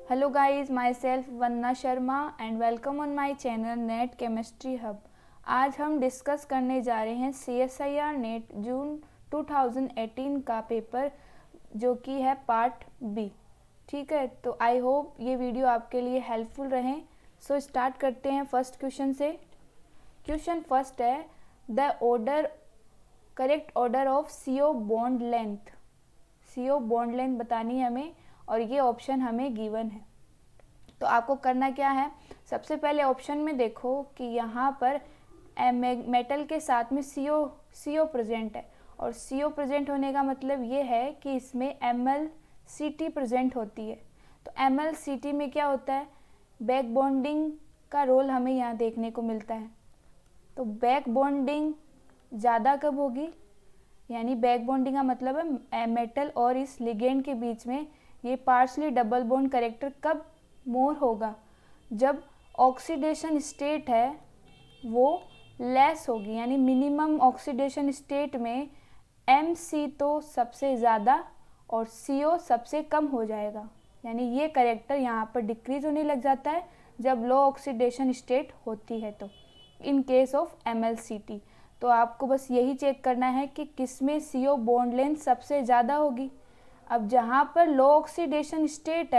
Hello guys, myself Vanna Sharma and welcome on my channel Net Chemistry Hub। आज हम discuss करने जा रहे हैं CSIR नेट जून 2018 का पेपर जो कि है पार्ट बी। ठीक है, तो आई होप ये वीडियो आपके लिए हेल्पफुल रहे। सो स्टार्ट करते हैं फर्स्ट क्वेश्चन से। क्वेश्चन फर्स्ट है the correct order of CO bond length. CO bond length बतानी है हमें और ये ऑप्शन हमें गिवन है। तो आपको करना क्या है, सबसे पहले ऑप्शन में देखो कि यहाँ पर मेटल के साथ में CO प्रेजेंट है और CO प्रेजेंट होने का मतलब ये है कि इसमें MlCt प्रेजेंट होती है। तो MlCt में क्या होता है, बैक बॉन्डिंग का रोल हमें यहाँ देखने को मिलता है। तो बैक बॉन्डिंग ज़्यादा कब होगी, यानी बैक बॉन्डिंग का मतलब है मेटल और इस लिगेंड के बीच में ये पार्शली डबल बॉन्ड करेक्टर कब मोर होगा, जब ऑक्सीडेशन स्टेट है वो लेस होगी, यानी मिनिमम ऑक्सीडेशन स्टेट में MC तो सबसे ज़्यादा और CO सबसे कम हो जाएगा। यानी ये करेक्टर यहाँ पर डिक्रीज होने लग जाता है जब लो ऑक्सीडेशन स्टेट होती है, तो इन केस ऑफ MlCt। तो आपको बस यही चेक करना है कि किस में CO बॉन्ड लेंथ सबसे ज़्यादा होगी। अब जहाँ पर लो ऑक्सीडेशन स्टेट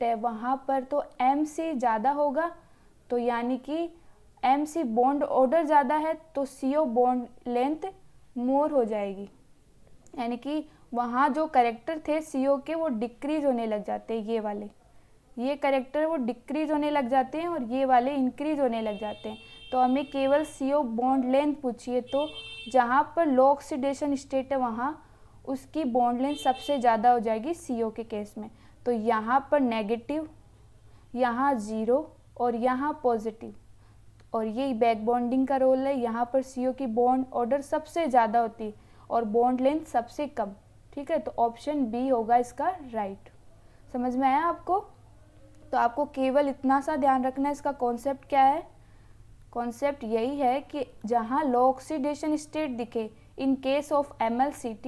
है वहाँ पर तो MC ज़्यादा होगा, तो यानी कि MC बॉन्ड ऑर्डर ज़्यादा है तो CO बॉन्ड लेंथ मोर हो जाएगी। यानी कि वहाँ जो करेक्टर थे CO के वो डिक्रीज होने लग जाते हैं, ये करेक्टर वो डिक्रीज होने लग जाते हैं और ये वाले इंक्रीज होने लग जाते हैं। तो हमें केवल CO बॉन्ड लेंथ पूछिए, तो जहाँ पर लो ऑक्सीडेशन स्टेट है वहाँ उसकी बॉन्ड लेंथ सबसे ज़्यादा हो जाएगी CO के केस में। तो यहाँ पर नेगेटिव, यहाँ ज़ीरो और यहाँ पॉजिटिव, और यही बैक बॉन्डिंग का रोल है। यहाँ पर CO की बॉन्ड ऑर्डर सबसे ज़्यादा होती है और बॉन्ड लेंथ सबसे कम। ठीक है, तो ऑप्शन बी होगा इसका राइट। समझ में आया आपको? तो आपको केवल इतना सा ध्यान रखना है, इसका कॉन्सेप्ट क्या है। कॉन्सेप्ट यही है कि जहाँ लो ऑक्सीडेशन स्टेट दिखे इन केस ऑफ MlCt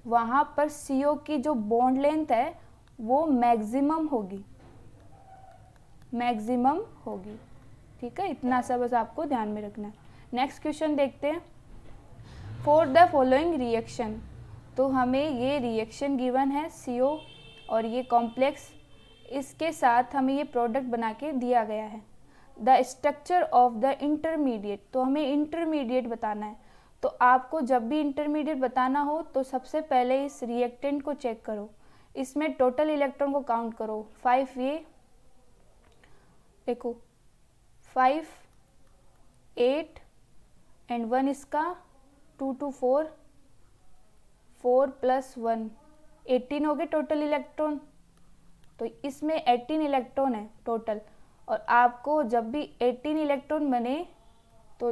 वहाँ पर CO की जो बॉन्ड लेंथ है वो मैक्सिमम होगी। ठीक है, इतना सा बस आपको ध्यान में रखना है। नेक्स्ट क्वेश्चन देखते हैं। फॉर द फॉलोइंग रिएक्शन, तो हमें ये रिएक्शन गिवन है CO और ये कॉम्प्लेक्स, इसके साथ हमें ये प्रोडक्ट बना के दिया गया है। The structure of the intermediate, तो हमें इंटरमीडिएट बताना है। तो आपको जब भी इंटरमीडिएट बताना हो तो सबसे पहले इस रिएक्टेंट को चेक करो, इसमें टोटल इलेक्ट्रॉन को काउंट करो। 5 ये देखो, 5 8 एंड 1 इसका 2 2 4 4 + 1 18 हो गए टोटल इलेक्ट्रॉन। तो इसमें 18 इलेक्ट्रॉन है टोटल, और आपको जब भी 18 इलेक्ट्रॉन बने तो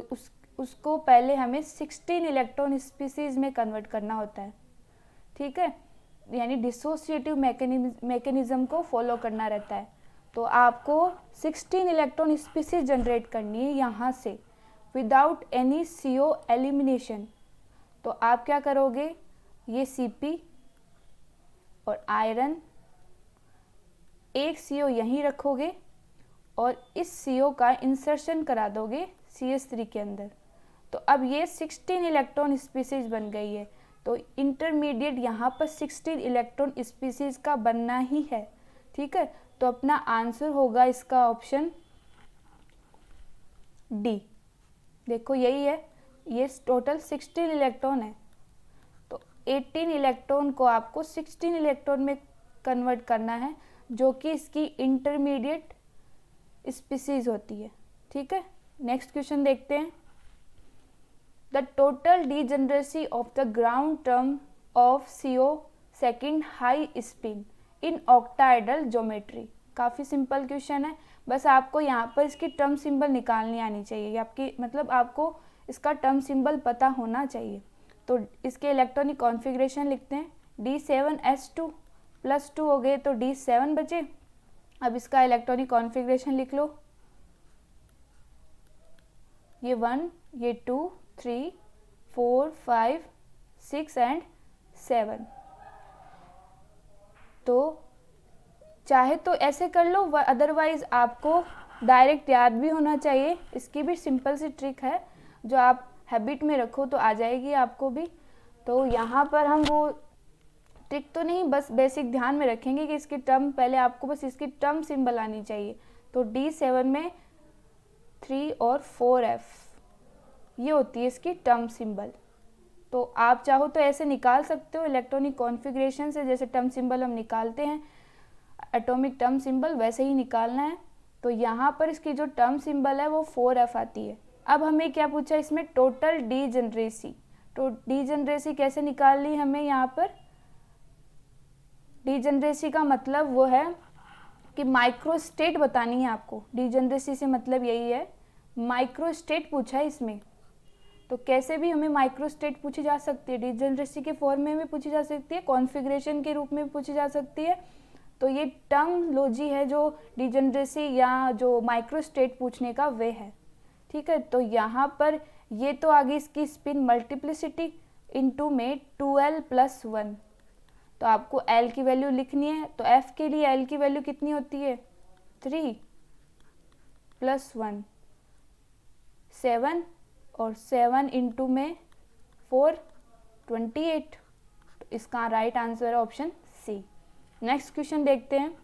उसको पहले हमें 16 इलेक्ट्रॉन स्पीसीज में कन्वर्ट करना होता है। ठीक है, यानी डिसोसिएटिव मैकेनिज्म को फॉलो करना रहता है। तो आपको 16 इलेक्ट्रॉन स्पीसीज जनरेट करनी है यहाँ से विदाउट एनी CO एलिमिनेशन। तो आप क्या करोगे, ये Cp और आयरन एक CO यहीं रखोगे और इस CO का इंसर्शन करा दोगे CH3 के अंदर। तो अब ये 16 इलेक्ट्रॉन स्पीसीज बन गई है। तो इंटरमीडिएट यहाँ पर 16 इलेक्ट्रॉन स्पीसीज का बनना ही है। ठीक है, तो अपना आंसर होगा इसका ऑप्शन डी। देखो यही है, ये टोटल 16 इलेक्ट्रॉन है, तो 18 इलेक्ट्रॉन को आपको 16 इलेक्ट्रॉन में कन्वर्ट करना है जो कि इसकी इंटरमीडिएट स्पीसीज होती है। ठीक है, नेक्स्ट क्वेश्चन देखते हैं। The total degeneracy of the ground term of CO second high spin in octahedral geometry. काफ़ी सिंपल क्वेश्चन है, बस आपको यहाँ पर इसकी टर्म सिंबल निकालनी आनी चाहिए, आपकी मतलब आपको इसका टर्म सिंबल पता होना चाहिए। तो इसके इलेक्ट्रॉनिक कॉन्फ़िगरेशन लिखते हैं, D7S2 + 2 हो गए तो D7 बचे। अब इसका इलेक्ट्रॉनिक कॉन्फ़िगरेशन लिख लो, ये 1 ये 2 3 4 5 6 एंड 7। तो चाहे तो ऐसे कर लो, अदरवाइज़ आपको डायरेक्ट याद भी होना चाहिए। इसकी भी सिंपल सी ट्रिक है जो आप हैबिट में रखो तो आ जाएगी आपको भी। तो यहाँ पर हम वो ट्रिक तो नहीं, बस बेसिक ध्यान में रखेंगे कि इसकी टर्म, पहले आपको बस इसकी टर्म सिंबल आनी चाहिए। तो D7 में 3 और 4F ये होती है इसकी टर्म सिंबल। तो आप चाहो तो ऐसे निकाल सकते हो इलेक्ट्रॉनिक कॉन्फ़िगरेशन से, जैसे टर्म सिंबल हम निकालते हैं एटॉमिक टर्म सिंबल, वैसे ही निकालना है। तो यहाँ पर इसकी जो टर्म सिंबल है वो 4F आती है। अब हमें क्या पूछा इसमें, टोटल डीजनरेसी। तो डीजनरेसी कैसे निकालनी हमें, यहाँ पर डीजनरेसी का मतलब वो है कि माइक्रोस्टेट बतानी है आपको। डीजनरेसी से मतलब यही है, माइक्रोस्टेट पूछा है इसमें। तो कैसे भी हमें माइक्रोस्टेट पूछी जा सकती है, डीजनरेसी के फॉर्म में भी पूछी जा सकती है, कॉन्फ़िगरेशन के रूप में भी पूछी जा सकती है। तो ये टर्मोलॉजी है जो डीजनरेसी या जो माइक्रोस्टेट पूछने का वे है। ठीक है, तो यहाँ पर ये तो आगे इसकी स्पिन मल्टीप्लिसिटी इनटू में 2l + 1। तो आपको l की वैल्यू लिखनी है। तो f के लिए l की वैल्यू कितनी होती है, 3 + 1 7, और 7 इंटू में 4 28। तो इसका राइट आंसर है ऑप्शन सी। नेक्स्ट क्वेश्चन देखते हैं।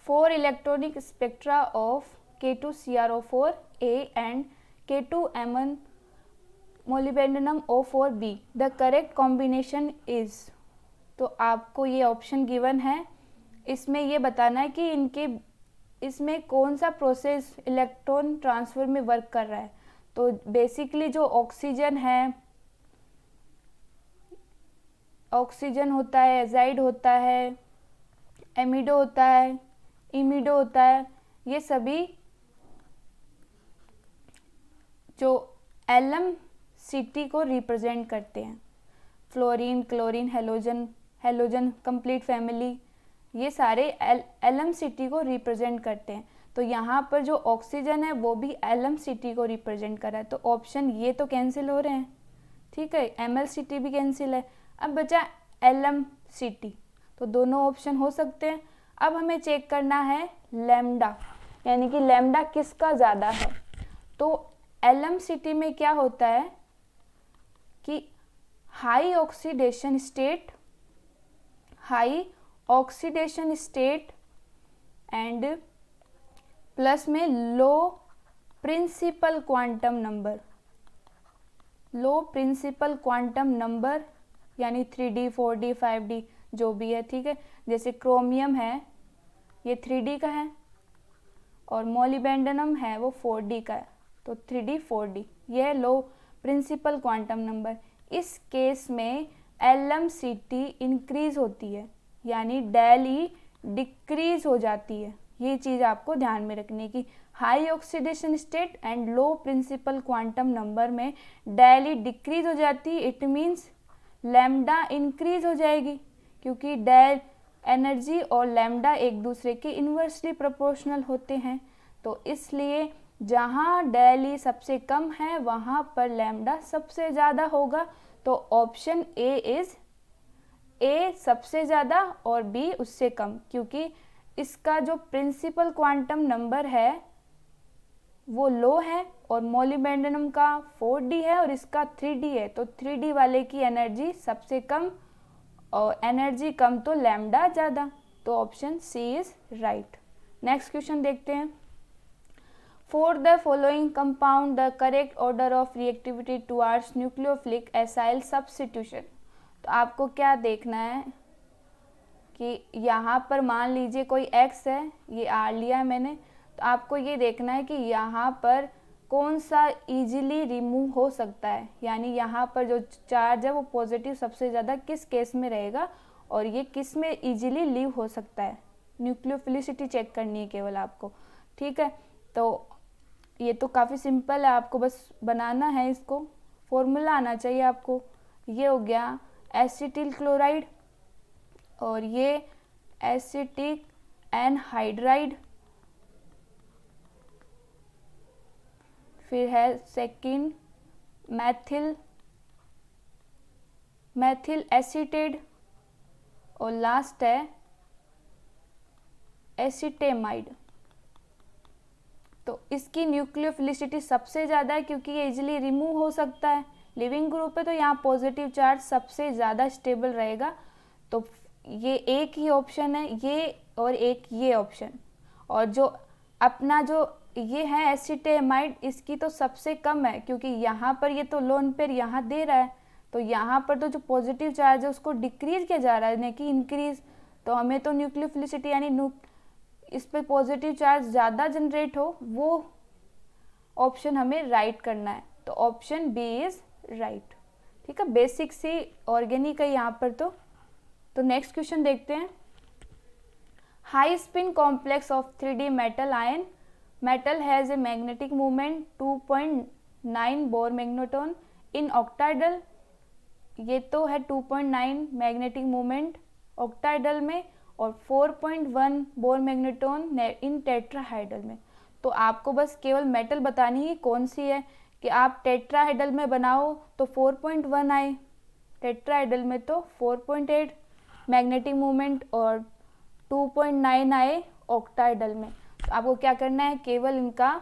4 electronic spectra of K2CrO4a and K2M1 मोलिबेंडनम O4b, the correct combination is. तो आपको ये ऑप्शन गिवन है, इसमें ये बताना है कि इनके इसमें कौन सा प्रोसेस इलेक्ट्रॉन ट्रांसफर में वर्क कर रहा है। तो बेसिकली जो ऑक्सीजन है, ऑक्सीजन होता है, एजाइड होता है, एमिडो होता है, इमिडो होता है, ये सभी जो LMCT को रिप्रेजेंट करते हैं। Fluorine, chlorine, halogen, halogen complete family, ये सारे LMCT को रिप्रेजेंट करते हैं। तो यहाँ पर जो ऑक्सीजन है वो भी LMCT को रिप्रेजेंट कर रहा है। तो ऑप्शन ये तो कैंसिल हो रहे हैं, ठीक है, MLCT भी कैंसिल है। अब बचा LMCT, तो दोनों ऑप्शन हो सकते हैं। अब हमें चेक करना है लैम्डा, यानी कि लैम्डा किसका ज़्यादा है। तो LMCT में क्या होता है कि high oxidation state and plus में लो प्रिंसिपल क्वांटम नंबर, यानी 3D 4D 5D जो भी है, ठीक है। जैसे क्रोमियम है ये 3D का है और मोलिबेंडनम है वो 4D का है। तो 3D 4D ये है लो प्रिंसिपल क्वांटम नंबर। इस केस में LMCT इंक्रीज होती है, यानी डेल E डिक्रीज हो जाती है। ये चीज़ आपको ध्यान में रखने की, high oxidation state and low principal quantum number में डेल E डिक्रीज हो जाती है, इट मीन्स लैम्डा इंक्रीज हो जाएगी, क्योंकि डेल एनर्जी और लैम्डा एक दूसरे के इन्वर्सली प्रोपोर्शनल होते हैं। तो इसलिए जहाँ डेल E सबसे कम है वहाँ पर लैम्डा सबसे ज़्यादा होगा। तो ऑप्शन ए सबसे ज़्यादा और बी उससे कम, क्योंकि इसका जो प्रिंसिपल क्वांटम नंबर है वो लो है और मोलिबेंडनम का 4D है और इसका 3D है। तो 3D वाले की एनर्जी सबसे कम और एनर्जी कम, तो लैम्डा ज़्यादा। तो option C is right. Next question देखते हैं। For the following compound the correct order of reactivity towards nucleophilic acyl substitution. तो आपको क्या देखना है कि यहाँ पर मान लीजिए कोई X है, ये R लिया है मैंने, तो आपको ये देखना है कि यहाँ पर कौन सा इजीली रिमूव हो सकता है, यानी यहाँ पर जो चार्ज है वो पॉजिटिव सबसे ज़्यादा किस केस में रहेगा और ये किस में इजीली लीव हो सकता है। न्यूक्लियोफिलिसिटी चेक करनी है केवल आपको, ठीक है। तो ये तो काफ़ी सिंपल है, आपको बस बनाना है, इसको फॉर्मूला आना चाहिए आपको। ये हो गया एसिटिल क्लोराइड और ये एसिटिक एनहाइड्राइड, फिर है सेकेंड मैथिल एसीटेट और लास्ट है एसिटेमाइड। तो इसकी न्यूक्लियोफिलिसिटी सबसे ज़्यादा है क्योंकि ये इजीली रिमूव हो सकता है, लिविंग ग्रुप है, तो यहाँ पॉजिटिव चार्ज सबसे ज़्यादा स्टेबल रहेगा। तो ये एक ही ऑप्शन है, ये और एक ये ऑप्शन। और जो अपना जो ये है एसिटेमाइड, इसकी तो सबसे कम है क्योंकि यहाँ पर ये तो लोन पेयर यहाँ दे रहा है, तो यहाँ पर तो जो पॉजिटिव चार्ज है उसको डिक्रीज किया जा रहा है न कि इंक्रीज। तो हमें तो न्यूक्लियोफिलिसिटी यानी इस पर पॉजिटिव चार्ज ज़्यादा जनरेट हो वो ऑप्शन हमें राइट करना है। तो ऑप्शन बी इज राइट। ठीक है, बेसिक सी ऑर्गेनिक है यहाँ पर। तो नेक्स्ट क्वेश्चन देखते हैं। High spin complex of 3D metal ion metal has a magnetic moment 2.9 bore magneton इन ऑक्टाइडल। ये तो है 2.9 मैग्नेटिक मोमेंट ऑक्टाइडल में और 4.1 बोर मैग्नेटॉन इन टेट्राहाइडल में। तो आपको बस केवल मेटल बतानी है कौन सी है, कि आप टेट्राहाइडल में बनाओ तो 4.1 आए, टेट्राहाइडल में तो 4.8 मैग्नेटिक मोमेंट और 2.9 आए ऑक्टाइडल में। तो आपको क्या करना है, केवल इनका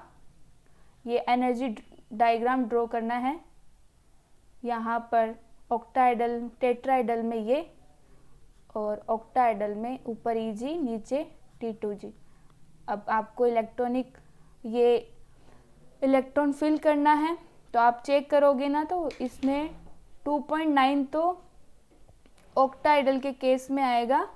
ये एनर्जी डायग्राम ड्रॉ करना है। यहाँ पर ऑक्टाइडल टेट्राहाइडल में ये और ऑक्टाइडल में ऊपर Eg नीचे T2G। अब आपको ये इलेक्ट्रॉन फिल करना है, तो आप चेक करोगे ना तो इसमें 2.9 तो ऑक्टाइडल के केस में आएगा,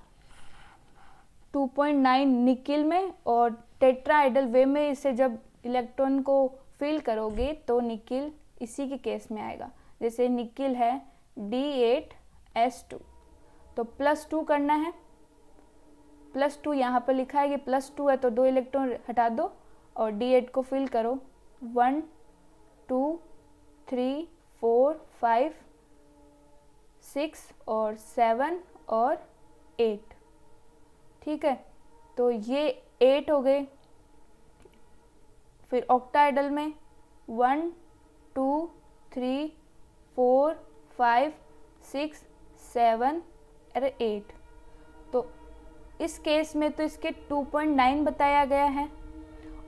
2.9 निकिल में, और टेट्राहाइडल वे में इसे जब इलेक्ट्रॉन को फिल करोगे तो निकिल इसी के केस में आएगा। जैसे निकिल है D8S2, तो +2 करना है, +2 यहाँ पर लिखा है कि +2 है तो 2 इलेक्ट्रॉन हटा दो और D8 को फिल करो। 1 2 3 4 5 6 और 7 और 8। ठीक है, तो ये 8 हो गए। फिर ऑक्टाइडल में 1 2 3 4 5 6 7 और 8। तो इस केस में तो इसके 2.9 बताया गया है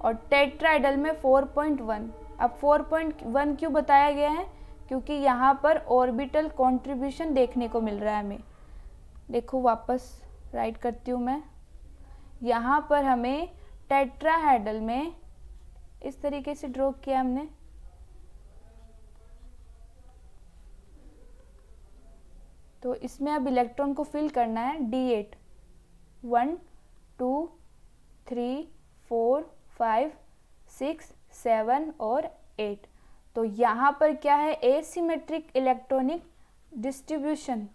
और टेट्राहाइडल में 4.1। अब 4.1 क्यों बताया गया है, क्योंकि यहाँ पर ऑर्बिटल कंट्रीब्यूशन देखने को मिल रहा है हमें। देखो वापस राइट करती हूँ मैं। यहाँ पर हमें टेट्राहाइडल में इस तरीके से ड्रॉ किया हमने, तो इसमें अब इलेक्ट्रॉन को फिल करना है D8। 1 2 3 4 5 6 7 और 8। तो यहाँ पर क्या है, एसिमेट्रिक इलेक्ट्रॉनिक डिस्ट्रीब्यूशन।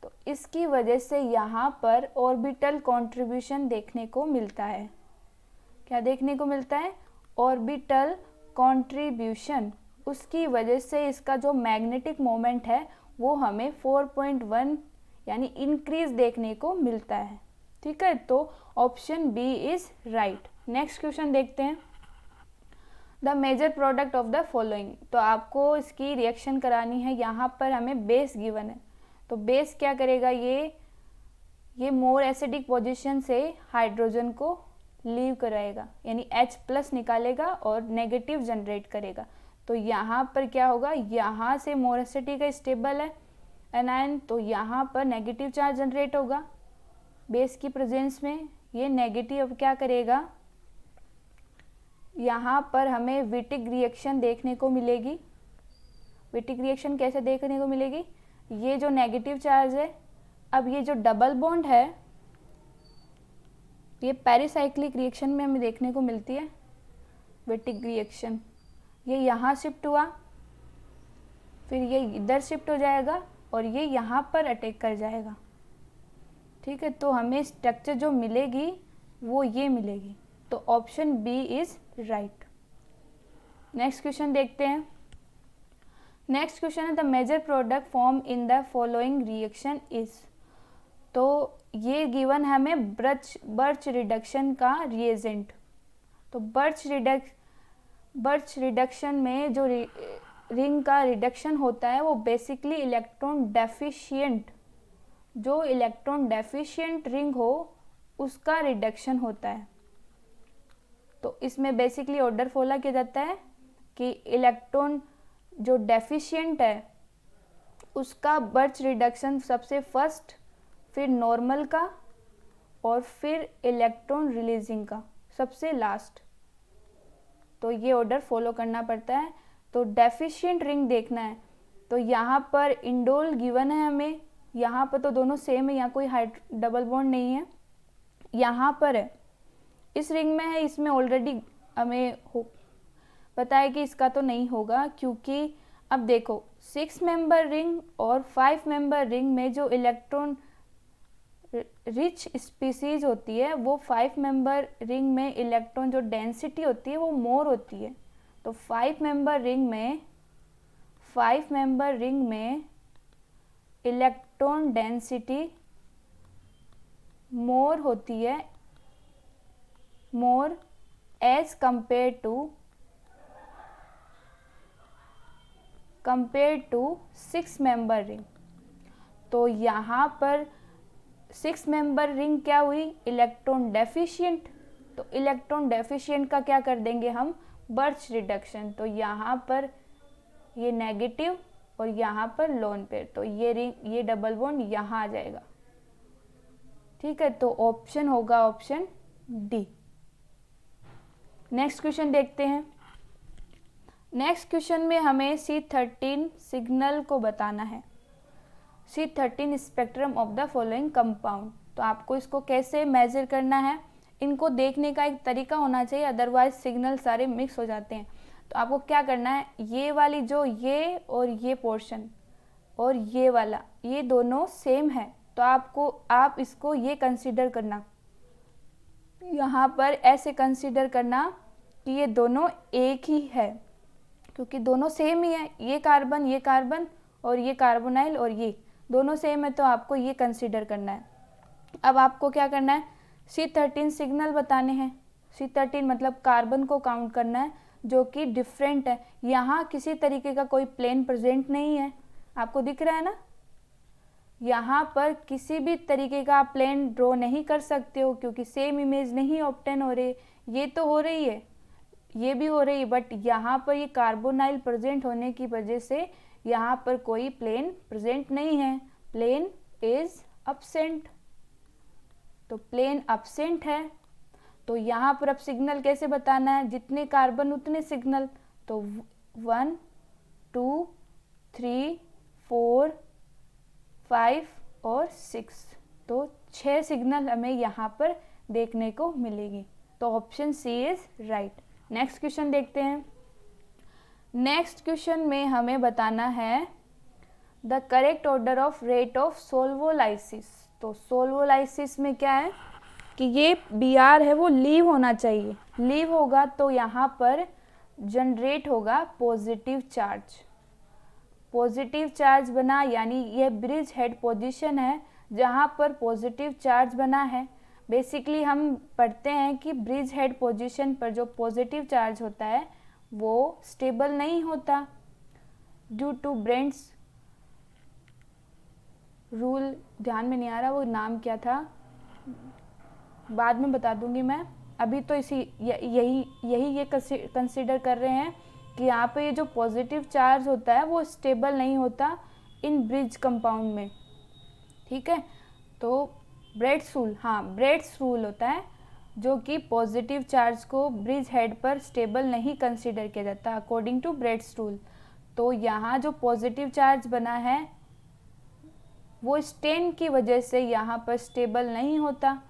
तो इसकी वजह से यहाँ पर ऑर्बिटल कंट्रीब्यूशन देखने को मिलता है। क्या देखने को मिलता है, ऑर्बिटल कंट्रीब्यूशन। उसकी वजह से इसका जो मैग्नेटिक मोमेंट है वो हमें 4.1 यानी इंक्रीज देखने को मिलता है। ठीक है, तो option B is right. Next question देखते हैं। The major product of the following. तो आपको इसकी रिएक्शन करानी है। यहाँ पर हमें बेस गिवन है, तो बेस क्या करेगा, ये मोर एसिडिक पोजीशन से हाइड्रोजन को लीव कराएगा, यानी H+ निकालेगा और नेगेटिव जनरेट करेगा। तो यहाँ पर क्या होगा, यहाँ से मोर एसिडिक का स्टेबल है एनायन, तो यहाँ पर नेगेटिव चार्ज जनरेट होगा बेस की प्रेजेंस में। ये नेगेटिव अब क्या करेगा, यहाँ पर हमें विटिक रिएक्शन देखने को मिलेगी। विटिक रिएक्शन कैसे देखने को मिलेगी, ये जो नेगेटिव चार्ज है, अब ये जो डबल बॉन्ड है ये पेरिसाइक्लिक रिएक्शन में हमें देखने को मिलती है। विटिक रिएक्शन ये यहाँ शिफ्ट हुआ, फिर ये इधर शिफ्ट हो जाएगा और ये यहाँ पर अटैक कर जाएगा। ठीक है, तो हमें स्ट्रक्चर जो मिलेगी वो ये मिलेगी। तो option B is right. Next question देखते हैं। नेक्स्ट क्वेश्चन है the major product form in the following reaction is. तो ये गिवन है हमें बर्च रिडक्शन का रिएजेंट। तो बर्च रिडक्शन में जो रिंग का रिडक्शन होता है वो बेसिकली इलेक्ट्रॉन डेफिशिएंट जो इलेक्ट्रॉन डेफिशिएंट रिंग हो उसका रिडक्शन होता है। तो इसमें बेसिकली ऑर्डर फॉलो किया जाता है कि इलेक्ट्रॉन जो डेफिशिएंट है उसका बर्च रिडक्शन सबसे फर्स्ट, फिर नॉर्मल का, और फिर इलेक्ट्रॉन रिलीजिंग का सबसे लास्ट। तो ये ऑर्डर फॉलो करना पड़ता है। तो डेफिशिएंट रिंग देखना है तो यहाँ पर इंडोल गिवन है हमें, यहाँ पर तो दोनों सेम है, यहाँ कोई डबल बॉन्ड नहीं है, यहाँ पर है, इस रिंग में है, इसमें ऑलरेडी हमें पता है कि इसका तो नहीं होगा, क्योंकि अब देखो 6 मेंबर रिंग और 5 मेंबर रिंग में जो इलेक्ट्रॉन रिच स्पीसीज होती है वो 5 मेंबर रिंग में इलेक्ट्रॉन जो डेंसिटी होती है वो मोर होती है। तो 5 मेंबर रिंग में इलेक्ट्रॉन डेंसिटी मोर होती है, more as compare to 6 member ring. तो यहाँ पर 6 मेंबर रिंग क्या हुई, इलेक्ट्रॉन डेफिशिएंट। तो इलेक्ट्रॉन डेफिशिएंट का क्या कर देंगे हम, बर्च रिडक्शन। तो यहाँ पर ये नेगेटिव और यहाँ पर लोन पेयर, तो ये रिंग, ये डबल बॉन्ड यहाँ आ जाएगा। ठीक है, तो ऑप्शन होगा ऑप्शन डी। नेक्स्ट क्वेश्चन देखते हैं। नेक्स्ट क्वेश्चन में हमें C13 सिग्नल को बताना है। C13 spectrum of the following compound. तो आपको इसको कैसे मेजर करना है, इनको देखने का एक तरीका होना चाहिए, अदरवाइज सिग्नल सारे मिक्स हो जाते हैं। तो आपको क्या करना है, ये वाली जो ये और ये पोर्शन और ये वाला, ये दोनों सेम है, तो आप इसको ये कंसीडर करना, यहाँ पर ऐसे कंसीडर करना कि ये दोनों एक ही है, क्योंकि दोनों सेम ही है, ये कार्बन और ये कार्बोनाइल और ये दोनों सेम है, तो आपको ये कंसीडर करना है। अब आपको क्या करना है, C13 सिग्नल बताने हैं। C13 मतलब कार्बन को काउंट करना है जो कि डिफरेंट है। यहाँ किसी तरीके का कोई प्लेन प्रेजेंट नहीं है, आपको दिख रहा है ना, यहाँ पर किसी भी तरीके का आप प्लेन ड्रॉ नहीं कर सकते हो, क्योंकि सेम इमेज नहीं ऑब्टेन हो रही। ये तो हो रही है, ये भी हो रही है, बट यहाँ पर ये कार्बोनाइल प्रेजेंट होने की वजह से यहाँ पर कोई प्लेन प्रेजेंट नहीं है, प्लेन इज अब्सेंट। तो प्लेन अब्सेंट है, तो यहाँ पर अब सिग्नल कैसे बताना है, जितने कार्बन उतने सिग्नल। तो 1 2 3 4 5 और 6, तो 6 सिग्नल हमें यहाँ पर देखने को मिलेगी। तो option C is right. Next question देखते हैं। नेक्स्ट क्वेश्चन में हमें बताना है the correct order of rate of solvolysis. तो सोल्वोलाइसिस में क्या है कि ये Br है वो लीव होना चाहिए, लीव होगा तो यहाँ पर जनरेट होगा पॉजिटिव चार्ज। पॉजिटिव चार्ज बना, यानी ये ब्रिज हेड पोजीशन है जहाँ पर पॉजिटिव चार्ज बना है। बेसिकली हम पढ़ते हैं कि ब्रिज हेड पोजीशन पर जो पॉजिटिव चार्ज होता है वो स्टेबल नहीं होता, ड्यू टू ब्रेंड्स रूल, ध्यान में नहीं आ रहा वो नाम क्या था, बाद में बता दूंगी मैं। अभी तो यही ये कंसीडर कर रहे हैं कि यहाँ पे ये जो पॉजिटिव चार्ज होता है वो स्टेबल नहीं होता इन ब्रिज कंपाउंड में। ठीक है, तो ब्रेड्स रूल होता है जो कि पॉजिटिव चार्ज को ब्रिज हेड पर स्टेबल नहीं कंसीडर किया जाता अकॉर्डिंग टू ब्रेड्स रूल। तो यहाँ जो पॉजिटिव चार्ज बना है वो स्टेन की वजह से यहाँ पर स्टेबल नहीं होता।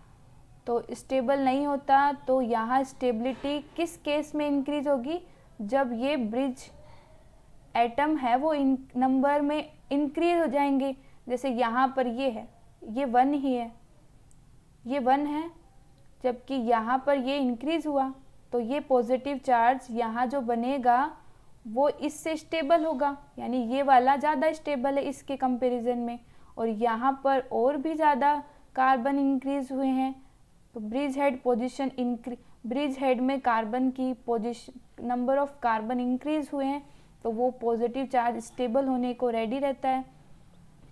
तो स्टेबल नहीं होता तो यहाँ स्टेबिलिटी किस केस में इंक्रीज होगी, जब ये ब्रिज एटम है वो इन नंबर में इंक्रीज हो जाएंगे। जैसे यहाँ पर ये है, ये 1 ही है, ये 1 है, जबकि यहाँ पर ये इंक्रीज हुआ, तो ये पॉजिटिव चार्ज यहाँ जो बनेगा वो इससे स्टेबल होगा, यानी ये वाला ज़्यादा स्टेबल है इसके कंपैरिजन में, और यहाँ पर और भी ज़्यादा कार्बन इंक्रीज हुए हैं। तो bridge head position bridge head में कार्बन की position, number of carbon increase हुए हैं, तो वो पॉजिटिव चार्ज स्टेबल होने को रेडी रहता है।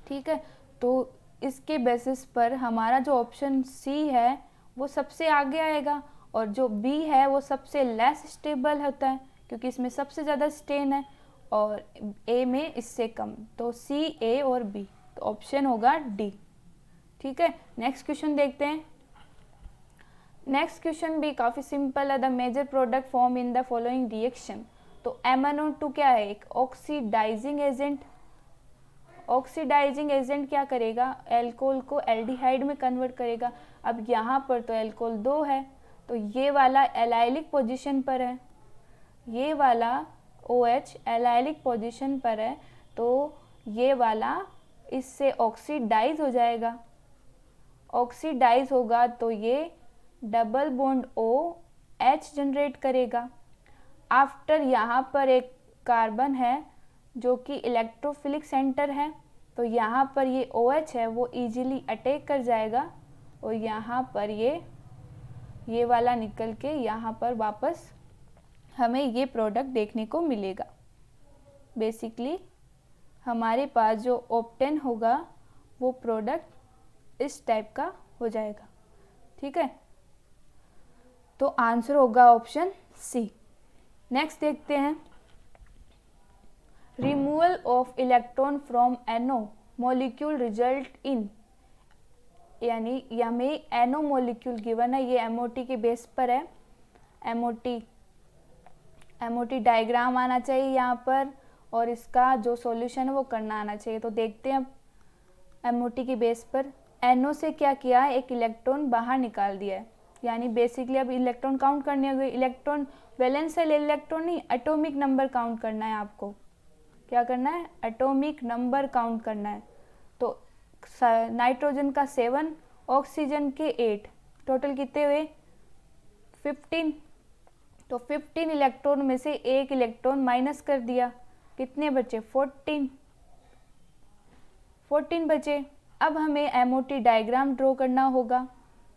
ठीक है, तो इसके बेसिस पर हमारा जो ऑप्शन सी है वो सबसे आगे आएगा और जो बी है वो सबसे लेस स्टेबल होता है क्योंकि इसमें सबसे ज़्यादा स्टेन है और ए में इससे कम। तो सी, ए और बी, तो ऑप्शन होगा डी। ठीक है, नेक्स्ट क्वेश्चन देखते हैं। नेक्स्ट क्वेश्चन भी काफ़ी सिंपल है। The major product form in the following reaction. तो MnO2 क्या है? एक ऑक्सीडाइजिंग एजेंट। ऑक्सीडाइजिंग एजेंट क्या करेगा? एल्कोहल को एल्डिहाइड में कन्वर्ट करेगा। अब यहाँ पर तो एल्कोहल 2 है तो ये वाला एलाइलिक पोजीशन पर है, ये वाला OH एलाइलिक पोजीशन पर है तो ये वाला इससे ऑक्सीडाइज हो जाएगा। ऑक्सीडाइज होगा तो ये डबल बॉन्ड OH जनरेट करेगा। आफ्टर यहाँ पर एक कार्बन है जो कि इलेक्ट्रोफिलिक सेंटर है तो यहाँ पर ये OH है वो इजीली अटैक कर जाएगा और यहाँ पर ये वाला निकल के यहाँ पर वापस हमें ये प्रोडक्ट देखने को मिलेगा। बेसिकली हमारे पास जो ऑप्टेन होगा वो प्रोडक्ट इस टाइप का हो जाएगा। ठीक है, तो आंसर होगा ऑप्शन सी। नेक्स्ट देखते हैं। Removal of electron from NO molecule result in, यानी हमें NO मॉलिक्यूल गिवन है, ये MOT के बेस पर है। MOT डायग्राम आना चाहिए यहाँ पर और इसका जो सॉल्यूशन है वो करना आना चाहिए। तो देखते हैं अब MOT के बेस पर NO से क्या किया है, एक इलेक्ट्रॉन बाहर निकाल दिया है। यानी बेसिकली अब इलेक्ट्रॉन काउंट करने होंगे। इलेक्ट्रॉन वैलेंस सेल इलेक्ट्रॉन नहीं, एटॉमिक नंबर काउंट करना है आपको। क्या करना है? एटॉमिक नंबर काउंट करना है। तो नाइट्रोजन का 7, ऑक्सीजन के 8, टोटल कितने हुए? 15। तो 15 इलेक्ट्रॉन में से एक इलेक्ट्रॉन माइनस कर दिया, कितने बचे? 14 बचे। अब हमें MOT डायग्राम ड्रॉ करना होगा।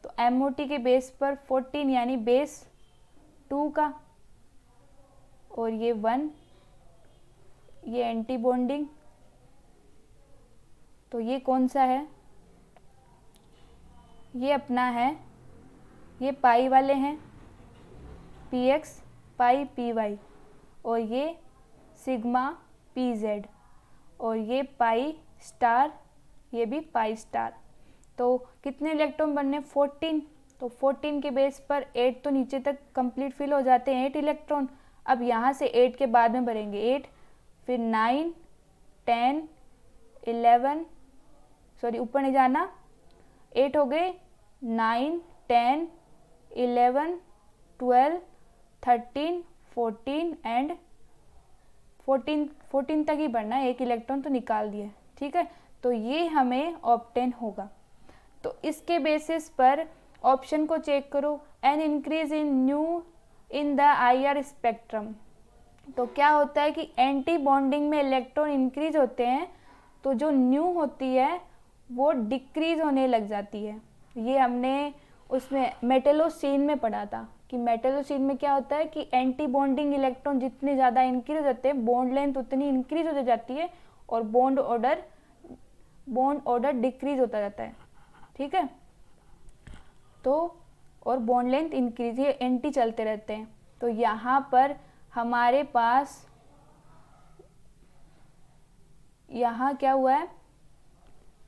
तो MOT के बेस पर 14 यानी बेस 2 का और ये 1, ये एंटी बॉन्डिंग। तो ये कौन सा है? ये अपना है, ये पाई वाले हैं, PX पाई PY और ये सिग्मा PZ और ये पाई स्टार, ये भी पाई स्टार। तो कितने इलेक्ट्रॉन बनने? 14। तो 14 के बेस पर 8 तो नीचे तक कंप्लीट फिल हो जाते हैं 8 इलेक्ट्रॉन। अब यहाँ से 8 के बाद में भरेंगे 8, फिर 9, 10, 11, सॉरी ऊपर नहीं जाना, 8 हो गए, 9, 10, 11, 12, 13, 14 एंड 14 तक ही बढ़ना है, एक इलेक्ट्रॉन तो निकाल दिए। ठीक है, तो ये हमें ऑप्टेन होगा। तो इसके बेसिस पर ऑप्शन को चेक करो। An increase in new in the IR spectrum. तो क्या होता है कि एंटी बॉन्डिंग में इलेक्ट्रॉन इंक्रीज होते हैं तो जो न्यू होती है वो डिक्रीज होने लग जाती है। ये हमने उसमें मेटलोसीन में पढ़ा था कि मेटलोसीन में क्या होता है कि एंटी बॉन्डिंग इलेक्ट्रॉन जितने ज़्यादा इंक्रीज होते हैं बॉन्ड लेंथ उतनी इंक्रीज हो जाती है और बॉन्ड ऑर्डर डिक्रीज होता जाता है। ठीक है, तो और बॉन्ड लेंथ इंक्रीज, ये एंटी चलते रहते हैं। तो यहाँ पर हमारे पास यहाँ क्या हुआ है,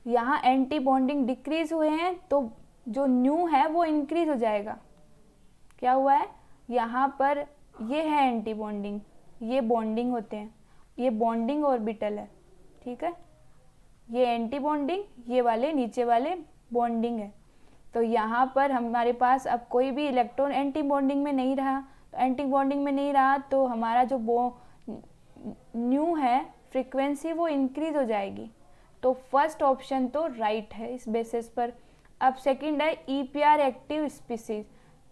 यहाँ एंटी बॉन्डिंग डिक्रीज हुए हैं तो जो न्यू है वो इंक्रीज हो जाएगा। क्या हुआ है, यहाँ पर ये है एंटी बॉन्डिंग, ये बॉन्डिंग होते हैं, ये बॉन्डिंग ऑर्बिटल है। ठीक है, ये एंटी बॉन्डिंग, ये वाले नीचे वाले बॉन्डिंग है। तो यहाँ पर हमारे पास अब कोई भी इलेक्ट्रॉन एंटी बॉन्डिंग में नहीं रहा, तो एंटी बॉन्डिंग में नहीं रहा तो हमारा जो न्यू है फ्रीक्वेंसी वो इंक्रीज हो जाएगी। तो फर्स्ट ऑप्शन तो राइट है इस बेसिस पर। अब सेकंड है EPR एक्टिव स्पीसीज।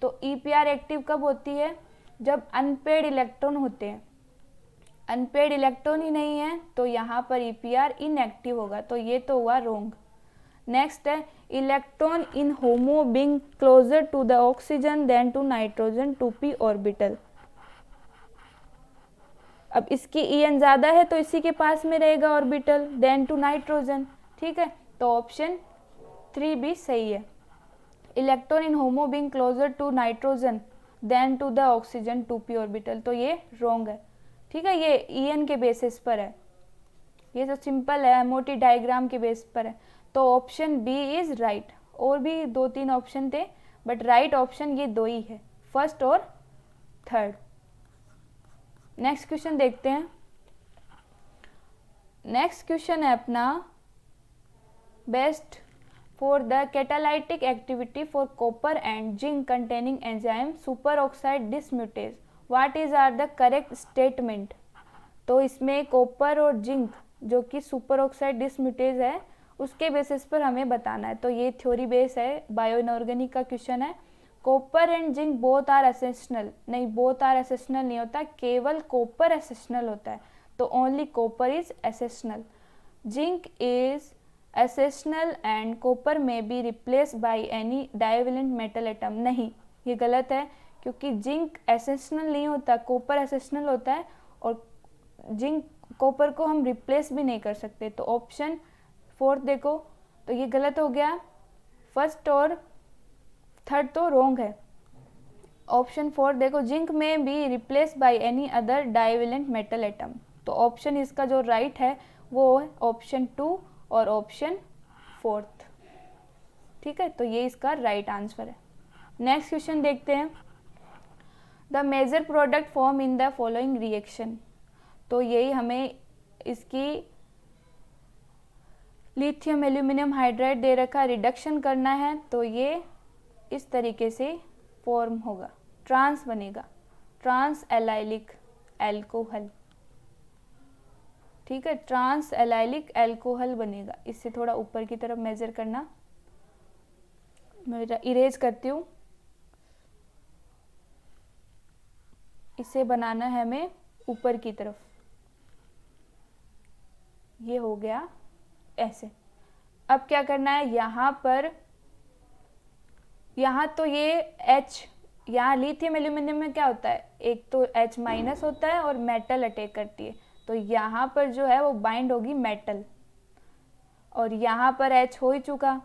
तो EPR एक्टिव कब होती है? जब अनपेड इलेक्ट्रॉन होते हैं। अनपेड इलेक्ट्रॉन ही नहीं है तो यहाँ पर EPR इनएक्टिव होगा, तो ये तो हुआ रोंग। नेक्स्ट है electron in HOMO being closer to the oxygen than to nitrogen 2p orbital. अब इसकी En ज़्यादा है तो इसी के पास में रहेगा ऑर्बिटल देन टू नाइट्रोजन। ठीक है, तो ऑप्शन 3 भी सही है। Electron in HOMO being closer to nitrogen than to the oxygen 2p orbital, तो ये रॉन्ग है। ठीक है, ये EN के बेसिस पर है, ये तो सिंपल है, MOT डायग्राम के बेस पर है। तो ऑप्शन बी इज राइट। और भी 2-3 ऑप्शन थे बट राइट ऑप्शन ये 2 ही है, फर्स्ट और थर्ड। नेक्स्ट क्वेश्चन देखते हैं। नेक्स्ट क्वेश्चन है अपना, best for the catalytic activity for copper and zinc containing enzyme super oxide dismutase, what is are the correct statement. तो इसमें कॉपर और जिंक जो कि सुपर ऑक्साइड डिसम्यूटेज है उसके बेसिस पर हमें बताना है। तो ये थ्योरी बेस है, बायो इनऑर्गेनिक का क्वेश्चन है। Copper and zinc both are essential, नहीं बोथ आर एसेशनल नहीं होता, केवल कॉपर एसेशनल होता है। तो only copper is essential. Zinc is essential and copper में be replace by any divalent metal atom, नहीं ये गलत है, क्योंकि जिंक एसेशनल नहीं होता, कॉपर एसेशनल होता है और जिंक कॉपर को हम रिप्लेस भी नहीं कर सकते। तो ऑप्शन 4 देखो, तो ये गलत हो गया, फर्स्ट और थर्ड तो रॉन्ग है। ऑप्शन 4 देखो, जिंक में be replace by any other divalent metal atom, तो ऑप्शन इसका जो राइट है वो है ऑप्शन 2 और ऑप्शन 4। ठीक है, तो ये इसका राइट आंसर है। नेक्स्ट क्वेश्चन देखते हैं। The major product form in the following reaction, तो यही हमें इसकी लिथियम एल्यूमिनियम हाइड्राइड दे रखा, रिडक्शन करना है, तो ये इस तरीके से फॉर्म होगा, ट्रांस बनेगा, ट्रांस एलाइलिक एल्कोहल। ठीक है, ट्रांस एलाइलिक एल्कोहल बनेगा। इससे थोड़ा ऊपर की तरफ मेजर करना, मैं इरेज करती हूँ। इसे बनाना है हमें ऊपर की तरफ, ये हो गया ऐसे। अब क्या करना है, यहाँ पर, यहाँ तो ये H, यहाँ लिथियम एल्यूमिनियम में क्या होता है, एक तो H माइनस होता है और मेटल अटैक करती है, तो यहाँ पर जो है वो बाइंड होगी मेटल, और यहाँ पर H हो ही चुका।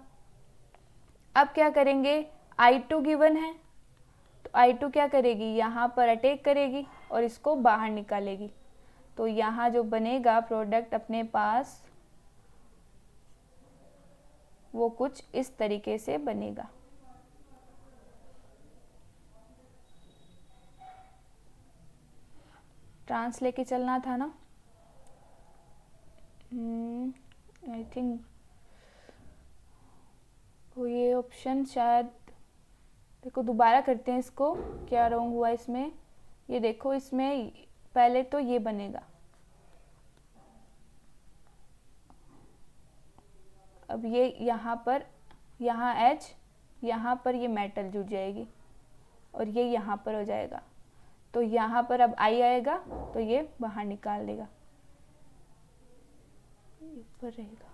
अब क्या करेंगे, I2 गिवन है, तो I2 क्या करेगी, यहाँ पर अटैक करेगी और इसको बाहर निकालेगी। तो यहाँ जो बनेगा प्रोडक्ट अपने पास वो कुछ इस तरीके से बनेगा। ट्रांस लेके चलना था ना, आई थिंक तो ये ऑप्शन शायद, देखो दोबारा करते हैं इसको, क्या रॉन्ग हुआ इसमें। ये देखो, इसमें पहले तो ये बनेगा, अब ये यहाँ पर, यहाँ H, यहाँ पर ये मेटल जुड़ जाएगी और ये यहाँ पर हो जाएगा, तो यहाँ पर अब I आएगा तो ये बाहर निकाल देगा, ऊपर रहेगा।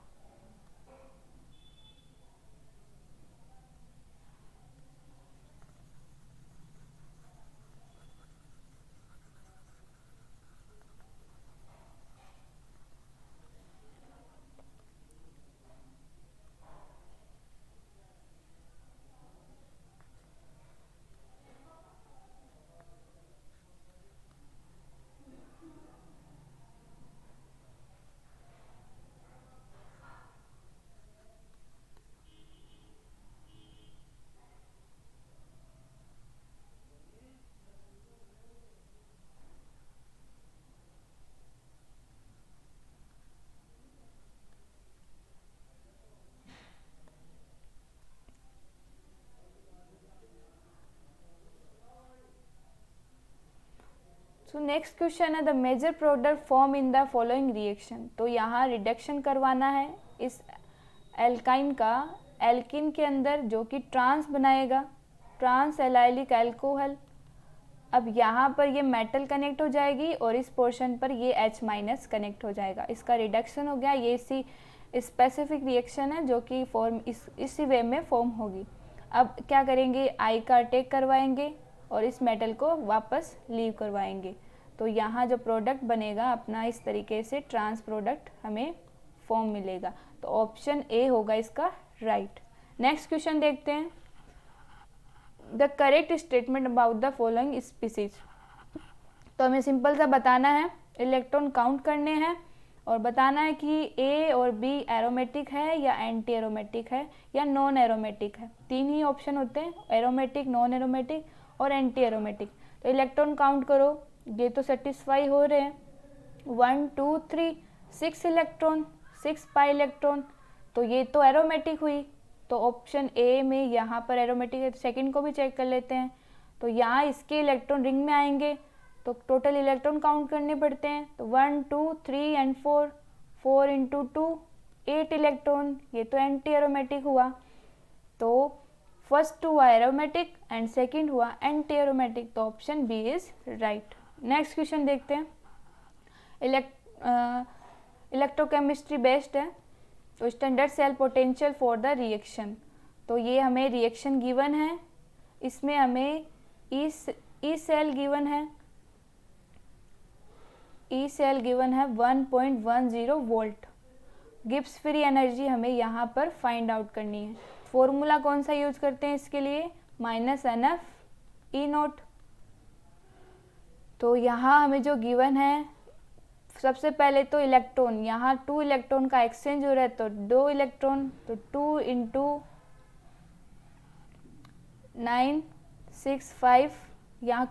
सो नेक्स्ट क्वेश्चन है, the major product form in the following reaction, तो यहाँ रिडक्शन करवाना है इस एल्काइन का एल्किन के अंदर, जो कि ट्रांस बनाएगा, ट्रांस एलाइलिक अल्कोहल। अब यहाँ पर ये मेटल कनेक्ट हो जाएगी और इस पोर्शन पर ये H माइनस कनेक्ट हो जाएगा, इसका रिडक्शन हो गया। ये इसी स्पेसिफिक रिएक्शन है जो कि फॉर्म इसी वे में फॉर्म होगी। अब क्या करेंगे, I का अटैक करवाएंगे और इस मेटल को वापस लीव करवाएंगे, तो यहाँ जो प्रोडक्ट बनेगा अपना इस तरीके से ट्रांस प्रोडक्ट हमें फॉर्म मिलेगा। तो ऑप्शन ए होगा इसका राइट। नेक्स्ट क्वेश्चन देखते हैं, the correct statement about the following species. तो हमें सिंपल सा बताना है, इलेक्ट्रॉन काउंट करने हैं और बताना है कि ए और बी एरोमेटिक है या एंटी एरोमेटिक है या नॉन एरोमेटिक है। 3 ही ऑप्शन होते हैं, एरोमेटिक, नॉन एरोमेटिक और एंटी एरोमेटिक। तो इलेक्ट्रॉन काउंट करो, ये तो सेटिस्फाई हो रहे हैं, 1 2 3 6 इलेक्ट्रॉन, 6 पाई इलेक्ट्रॉन, तो ये तो एरोमेटिक हुई। तो ऑप्शन ए में यहाँ पर एरोमेटिक है। सेकंड को भी चेक कर लेते हैं, तो यहाँ इसके इलेक्ट्रॉन रिंग में आएंगे तो टोटल इलेक्ट्रॉन काउंट करने पड़ते हैं। तो 1 2 3 एंड 4, 4 इंटू 2 8 इलेक्ट्रॉन, ये तो एंटी एरोमेटिक हुआ। तो फर्स्ट हुआ एरोमेटिक एंड सेकंड हुआ एंटी एरोमेटिक, तो option B is right. Next question देखते हैं, इलेक्ट्रोकेमिस्ट्री बेस्ड है, तो standard cell potential for the reaction. तो ये हमें रिएक्शन गिवन है, इसमें हमें ई सेल गिवन है, ई सेल गिवन है 1.10 वोल्ट। गिब्स फ्री एनर्जी हमें यहाँ पर फाइंड आउट करनी है। फॉर्मूला कौन सा यूज करते हैं इसके लिए, -NF E0। तो यहाँ हमें जो गिवन है, सबसे पहले तो इलेक्ट्रॉन, यहाँ 2 इलेक्ट्रॉन का एक्सचेंज हो रहा है, तो 2 इलेक्ट्रॉन, तो 2 इंटू 965, यहाँ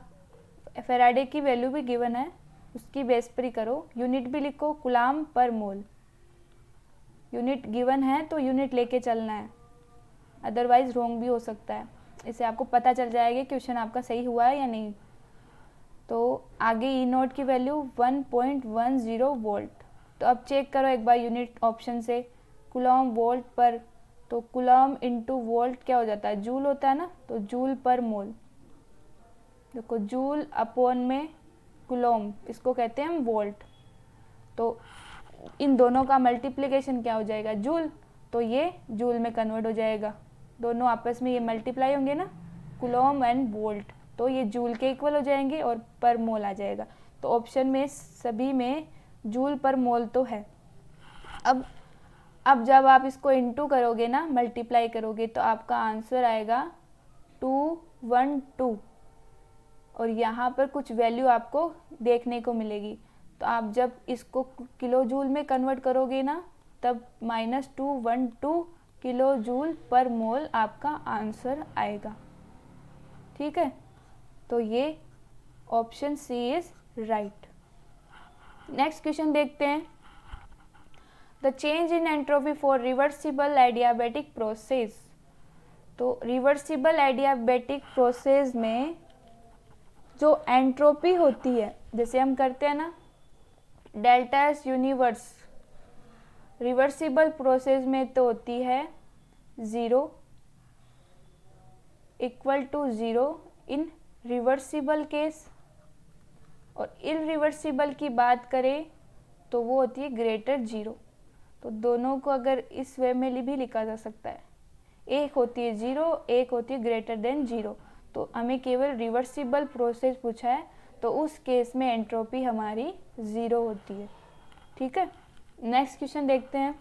फेराडे की वैल्यू भी गिवन है, उसकी बेस पर ही करो। यूनिट भी लिखो, कूलाम पर मोल, यूनिट गिवन है तो यूनिट लेके चलना है, अदरवाइज रॉन्ग भी हो सकता है। इससे आपको पता चल जाएगा क्वेश्चन आपका सही हुआ है या नहीं। तो आगे E0 की वैल्यू 1.10 वोल्ट। तो अब चेक करो एक बार यूनिट ऑप्शन से, कूलॉम वोल्ट पर, तो कूलॉम इंटू वोल्ट क्या हो जाता है, जूल होता है ना, तो जूल पर मोल। देखो जूल अपॉन में कूलॉम, इसको कहते हैं हम वोल्ट। तो इन दोनों का मल्टीप्लिकेशन क्या हो जाएगा, जूल, तो ये जूल में कन्वर्ट हो जाएगा। दोनों आपस में ये मल्टीप्लाई होंगे ना, कूलॉम एंड वोल्ट, तो ये जूल के इक्वल हो जाएंगे और पर मोल आ जाएगा। तो ऑप्शन में सभी में जूल पर मोल तो है। अब जब आप इसको इंटू करोगे ना, मल्टीप्लाई करोगे, तो आपका आंसर आएगा 212 और यहाँ पर कुछ वैल्यू आपको देखने को मिलेगी। तो आप जब इसको किलो जूल में कन्वर्ट करोगे ना, तब -212 किलो जूल पर मोल आपका आंसर आएगा। ठीक है, तो ये option C is right. Next question देखते हैं, the change in entropy for reversible adiabatic process. तो रिवर्सिबल एडियाबैटिक प्रोसेस में जो एंट्रोपी होती है, जैसे हम करते हैं ना delta S universe, reversible process में तो होती है 0 equal to 0 in reversible case, और इरिवर्सिबल की बात करें तो वो होती है ग्रेटर 0। तो दोनों को अगर इस वे में भी लिखा जा सकता है, एक होती है 0, एक होती है ग्रेटर देन 0। तो हमें केवल रिवर्सिबल प्रोसेस पूछा है, तो उस केस में एंट्रोपी हमारी 0 होती है। ठीक है, नेक्स्ट क्वेश्चन देखते हैं,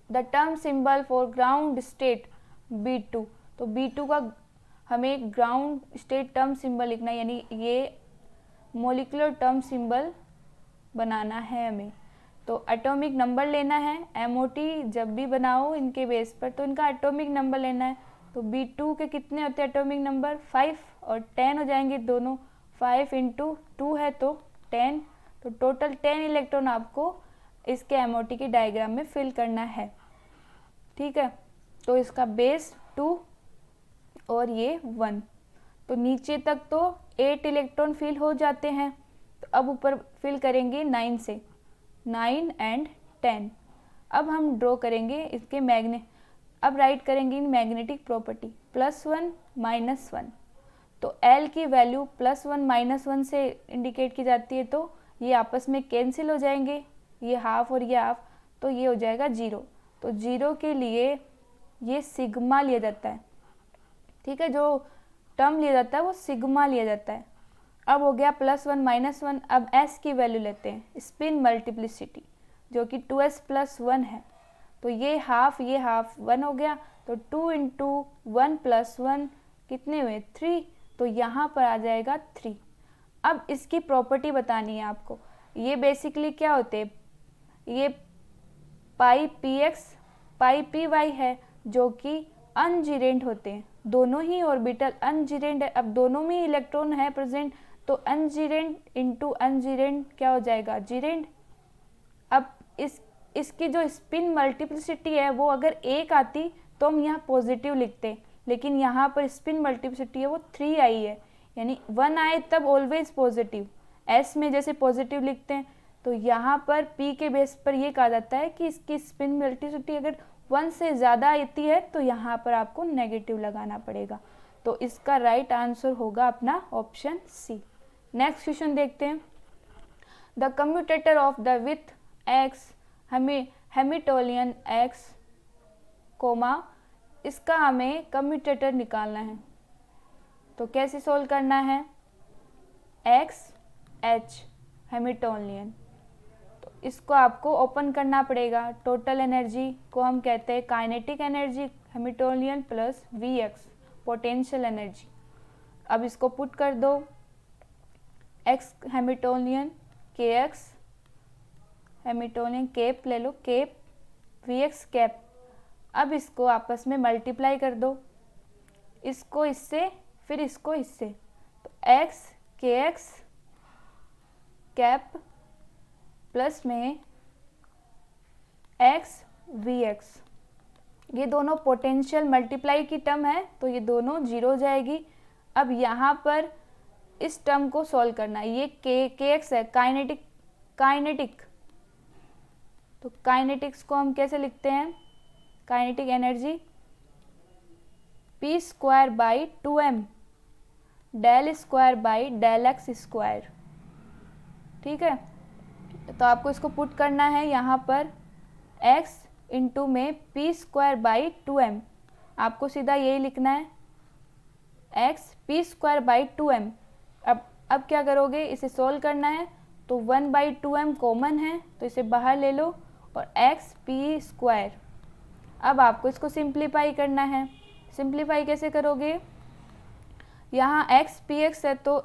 the term symbol for ground state B2। तो B2 का हमें ग्राउंड स्टेट टर्म सिंबल लिखना है, यानी ये मोलिकुलर टर्म सिंबल बनाना है हमें। तो एटॉमिक नंबर लेना है, MOT जब भी बनाओ इनके बेस पर तो इनका एटॉमिक नंबर लेना है। तो B2 के कितने होते हैं एटॉमिक नंबर, 5 और 10 हो जाएंगे दोनों, 5 इंटू 2 है तो 10, तो टोटल 10 इलेक्ट्रॉन आपको इसके MOT की डायग्राम में फिल करना है। ठीक है, तो इसका बेस 2 और ये 1, तो नीचे तक तो 8 इलेक्ट्रॉन फिल हो जाते हैं। तो अब ऊपर फिल करेंगे 9 से, 9 एंड 10। अब हम ड्रॉ करेंगे इसके अब राइट करेंगे इन मैग्नेटिक प्रॉपर्टी, +1 -1। तो L की वैल्यू +1 -1 से इंडिकेट की जाती है, तो ये आपस में कैंसिल हो जाएंगे, ये हाफ और ये हाफ, तो ये हो जाएगा 0। तो 0 के लिए ये सिग्मा लिया जाता है। ठीक है, जो टर्म लिया जाता है वो सिग्मा लिया जाता है। अब हो गया +1 -1। अब S की वैल्यू लेते हैं, स्पिन मल्टीप्लिसिटी, जो कि 2s + 1 है। तो ये हाफ 1 हो गया, तो 2 इंटू 1 प्लस 1 कितने हुए 3, तो यहाँ पर आ जाएगा 3। अब इसकी प्रॉपर्टी बतानी है आपको। ये बेसिकली क्या होते हैं, ये पाई पी एक्स पाई पी वाई है जो कि अनजीरेंट होते हैं, दोनों ही ऑर्बिटल अनजीरेंट है। अब दोनों में इलेक्ट्रॉन है प्रेजेंट, तो अनजीरेंट इंटू अनजीरेंट क्या हो जाएगा जीरेंट। अब इसकी जो स्पिन मल्टीप्लिसिटी है वो अगर एक आती तो हम यहाँ पॉजिटिव लिखते, लेकिन यहाँ पर स्पिन मल्टीप्लिसिटी है वो 3 आई है, यानी 1 आए तब ऑलवेज पॉजिटिव, एस में जैसे पॉजिटिव लिखते हैं। तो यहाँ पर पी के बेस पर ये कहा जाता है कि इसकी स्पिन मल्टीप्लिसिटी अगर 1 से ज़्यादा आती है तो यहाँ पर आपको नेगेटिव लगाना पड़ेगा। तो इसका राइट आंसर होगा अपना ऑप्शन सी। नेक्स्ट क्वेश्चन देखते हैं। The commutator of the with X Hamiltonian X comma, इसका हमें कम्यूटेटर निकालना है। तो कैसे सोल्व करना है, एक्स एच हेमिटोलियन, तो इसको आपको ओपन करना पड़ेगा। टोटल एनर्जी को हम कहते हैं kinetic energy Hamiltonian plus V X potential energy. अब इसको पुट कर दो, एक्स हेमिटोलियन के एक्स हेमिटोलियन केप ले लो, केप वी एक्स कैप। अब इसको आपस में मल्टीप्लाई कर दो, इसको इससे फिर इसको इससे, तो एक्स के एक्स कैप प्लस में एक्स वी एक्स, ये दोनों पोटेंशियल मल्टीप्लाई की टर्म है तो ये दोनों जीरो हो जाएगी। अब यहाँ पर इस टर्म को सॉल्व करना है, ये के एक्स है काइनेटिक, तो काइनेटिक्स को हम कैसे लिखते हैं, kinetic energy P square by 2m del square by del X square, ठीक है। तो आपको इसको पुट करना है यहाँ पर x इंटू में पी स्क्वायर बाई 2m, आपको सीधा यही लिखना है x P square by 2m। अब क्या करोगे, इसे सोल्व करना है तो 1/2m कॉमन है तो इसे बाहर ले लो और x पी स्क्वायर। अब आपको इसको सिंप्लीफाई करना है। सिंप्लीफाई कैसे करोगे, यहाँ x पी एक्स है तो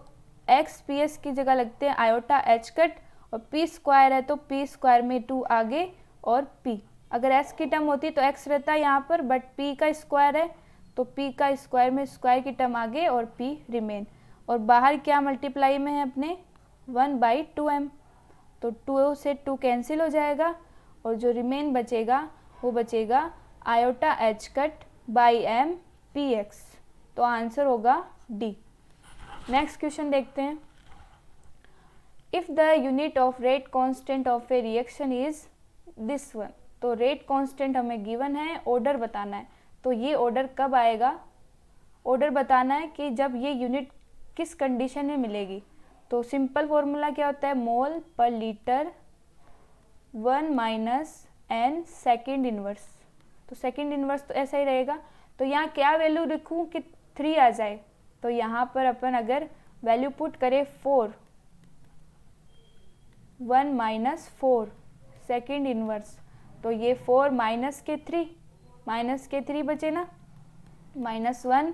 x पी एस की जगह लगते हैं आयोटा एच कट, और पी स्क्वायर है तो पी स्क्वायर में 2 आगे और p। अगर s की टर्म होती तो x रहता है यहाँ पर, बट p का स्क्वायर है तो p का स्क्वायर में स्क्वायर की टर्म आगे और p रिमेन। और बाहर क्या मल्टीप्लाई में है अपने 1/2m, तो 2 से 2 कैंसिल हो जाएगा और जो रिमेन बचेगा वो बचेगा iota H cut by m P x, तो आंसर होगा डी। नेक्स्ट क्वेश्चन देखते हैं। If the unit of rate constant of A reaction is this one, तो रेट कांस्टेंट हमें गिवन है, ऑर्डर बताना है। तो ये ऑर्डर कब आएगा, ऑर्डर बताना है कि जब ये यूनिट किस कंडीशन में मिलेगी। तो सिंपल फॉर्मूला क्या होता है, मोल पर litre 1 minus n second inverse, तो सेकेंड इनवर्स तो ऐसा ही रहेगा। तो यहाँ क्या वैल्यू लिखूँ कि 3 आ जाए, तो यहाँ पर अपन अगर वैल्यू पुट करें 4, 1 माइनस 4 सेकेंड इनवर्स, तो ये 4 माइनस के 3 बचे ना, -1,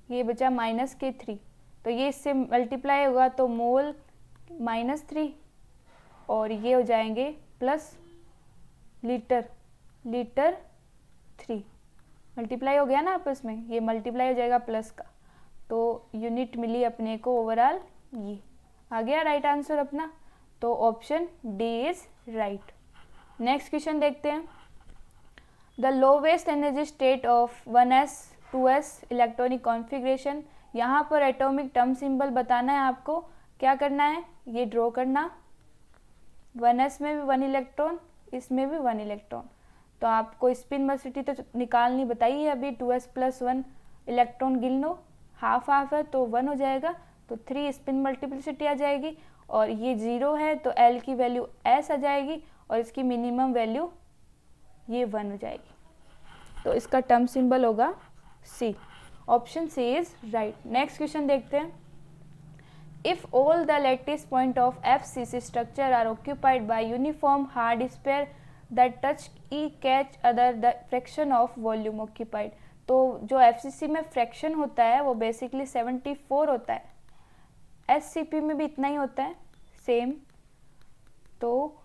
ये बचा -3, तो ये इससे मल्टीप्लाई होगा तो मोल -3 और ये हो जाएंगे प्लस लीटर 3, मल्टीप्लाई हो गया ना आपस में, ये मल्टीप्लाई हो जाएगा प्लस का, तो यूनिट मिली अपने को ओवरऑल, ये आ गया राइट आंसर अपना। तो option D is right. Next question देखते हैं। The lowest energy state of 1s 2s electronic configuration, यहाँ पर एटॉमिक टर्म सिंबल बताना है आपको। क्या करना है, ये ड्रॉ करना, 1s में भी 1 इलेक्ट्रॉन, इसमें भी 1 इलेक्ट्रॉन। तो आपको स्पिन वेलोसिटी तो निकालनी बताइए अभी, 2s प्लस 1 इलेक्ट्रॉन गिन लो, हाफ हाफ है तो 1 हो जाएगा, तो 3 स्पिन मल्टीप्लिसिटी आ जाएगी, और ये 0 है तो L की वैल्यू S आ जाएगी और इसकी मिनिमम वैल्यू ये 1 हो जाएगी। तो इसका टर्म सिंबल होगा C, option C is right. Next question देखते हैं। If all the lattice point of FCC structure are occupied by uniform hard sphere that touch E catch other the fraction of volume occupied. तो जो FCC में fraction होता है वो basically 74 होता है, एससीपी में भी इतना ही होता है सेम। तो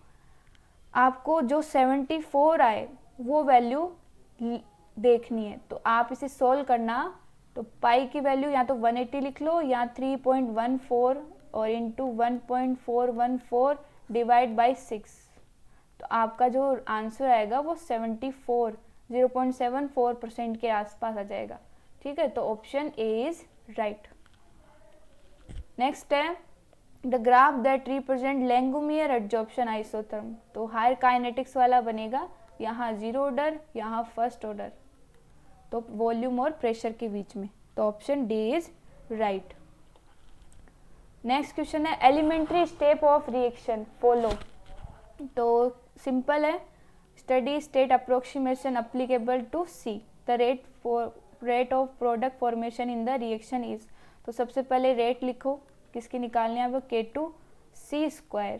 आपको जो 74 आए वो वैल्यू देखनी है, तो आप इसे सोल्व करना। तो पाई की वैल्यू या तो 180 लिख लो या 3.14 और इंटू 1.414 डिवाइड बाई 6। तो आपका जो आंसर आएगा वो 0.74% के आसपास आ जाएगा। ठीक है, तो option A is right. Next है the graph that represent Langmuir adsorption isotherm. तो हायर काइनेटिक्स वाला बनेगा, यहाँ जीरो ऑर्डर, यहाँ फर्स्ट ऑर्डर, तो वॉल्यूम और प्रेशर के बीच में। तो option D is right. Next question है elementary step of reaction follow. तो सिंपल है, steady state approximation applicable to see the rate of product formation in the reaction is. तो सबसे पहले रेट लिखो, किसकी निकालनी है वो K2C²।